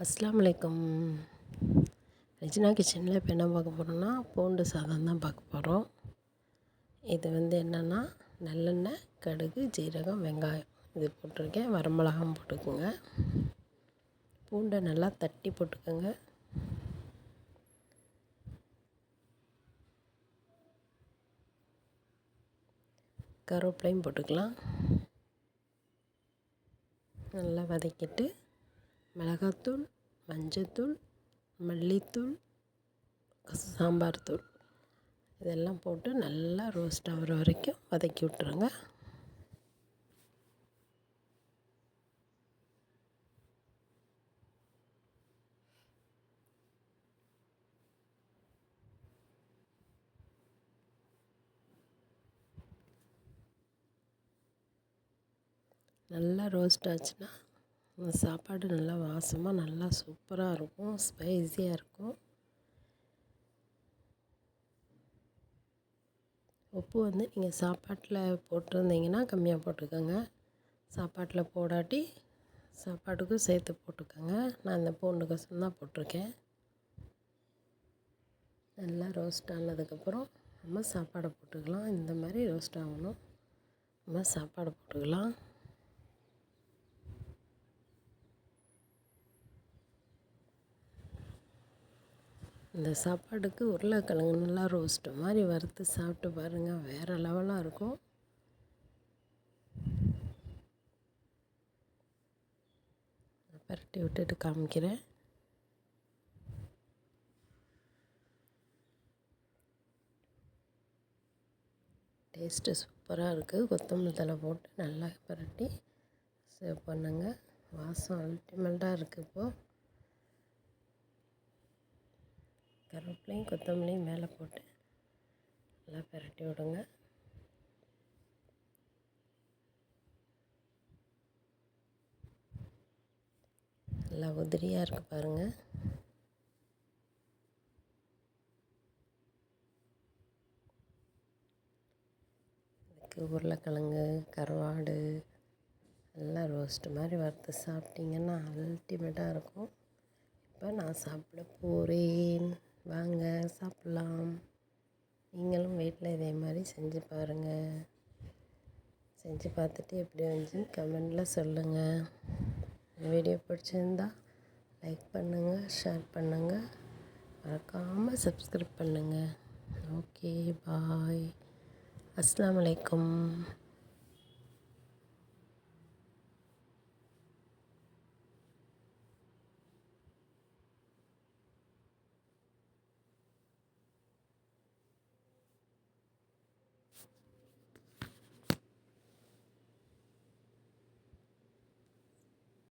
அஸ்ஸலாமு அலைக்கும். ரெஜினா கிச்சனில் இப்போ என்ன பார்க்க போகிறோம்னா பூண்டு சாதம் தான் பார்க்க போகிறோம். இது என்னென்னா நல்லெண்ணெய், கடுகு, ஜீரகம், வெங்காயம் இது போட்டிருக்கேன். வரமிளகாயும் போட்டுக்கோங்க. பூண்டை நல்லா தட்டி போட்டுக்கோங்க. கருவேப்பிலையும் போட்டுக்கலாம். நல்லா வதக்கிட்டு மிளகாத்தூள், மஞ்சத்தூள், மல்லித்தூள், சாம்பார் தூள் இதெல்லாம் போட்டு நல்லா ரோஸ்ட் ஆகிற வரைக்கும் வதக்கி விட்ருங்க. நல்லா ரோஸ்ட் ஆச்சுன்னா அந்த சாப்பாடு நல்லா வாசமாக நல்லா சூப்பராக இருக்கும், ஸ்பைஸியாக இருக்கும். உப்பு நீங்கள் சாப்பாட்டில் போட்டிருந்தீங்கன்னா கம்மியாக போட்டுக்கோங்க. சாப்பாட்டில் போடாட்டி சாப்பாட்டுக்கும் சேர்த்து போட்டுக்கோங்க. நான் இந்த பூண்டுக்கோசம் தான் போட்டிருக்கேன். நல்லா ரோஸ்ட் ஆனதுக்கப்புறம் நம்ம சாப்பாடை போட்டுக்கலாம். இந்த மாதிரி ரோஸ்ட் ஆகணும். நம்ம சாப்பாடை போட்டுக்கலாம். இந்த சாப்பாடுக்கு உருளைக்கிழங்கு நல்லா ரோஸ்ட்டு மாதிரி வறுத்து சாப்பிட்டு பாருங்கள், வேறு லெவலாக இருக்கும். பரட்டி விட்டுட்டு காமிக்கிறேன். டேஸ்ட்டு சூப்பராக இருக்குது. கொத்தமல்லி தழை போட்டு நல்லா பரட்டி சர்வ் பண்ணுங்க. வாசம் அல்டிமேட்டாக இருக்குது. இப்போது கருவேப்பிலையும் கொத்தமல்லியும் மேலே போட்டு நல்லா பரட்டி விடுங்க. நல்லா உதிரியாக இருக்குது பாருங்கள். இதுக்கு உருளைக்கிழங்கு, கருவாடு எல்லாம் ரோஸ்ட்டு மாதிரி வறுத்து சாப்பிட்டிங்கன்னா அல்டிமேட்டாக இருக்கும். இப்போ நான் சாப்பிட போகிறேன். வாங்க சாப்பிட்லாம். நீங்களும் வீட்டில் இதே மாதிரி செஞ்சு பாருங்கள். செஞ்சு பார்த்துட்டு எப்படி வந்துச்சுன்னு கமெண்டில் சொல்லுங்கள். வீடியோ பிடிச்சிருந்தா லைக் பண்ணுங்கள், ஷேர் பண்ணுங்கள், மறக்காமல் சப்ஸ்கிரைப் பண்ணுங்கள். ஓகே, பாய். அஸ்ஸலாமு அலைக்கும்.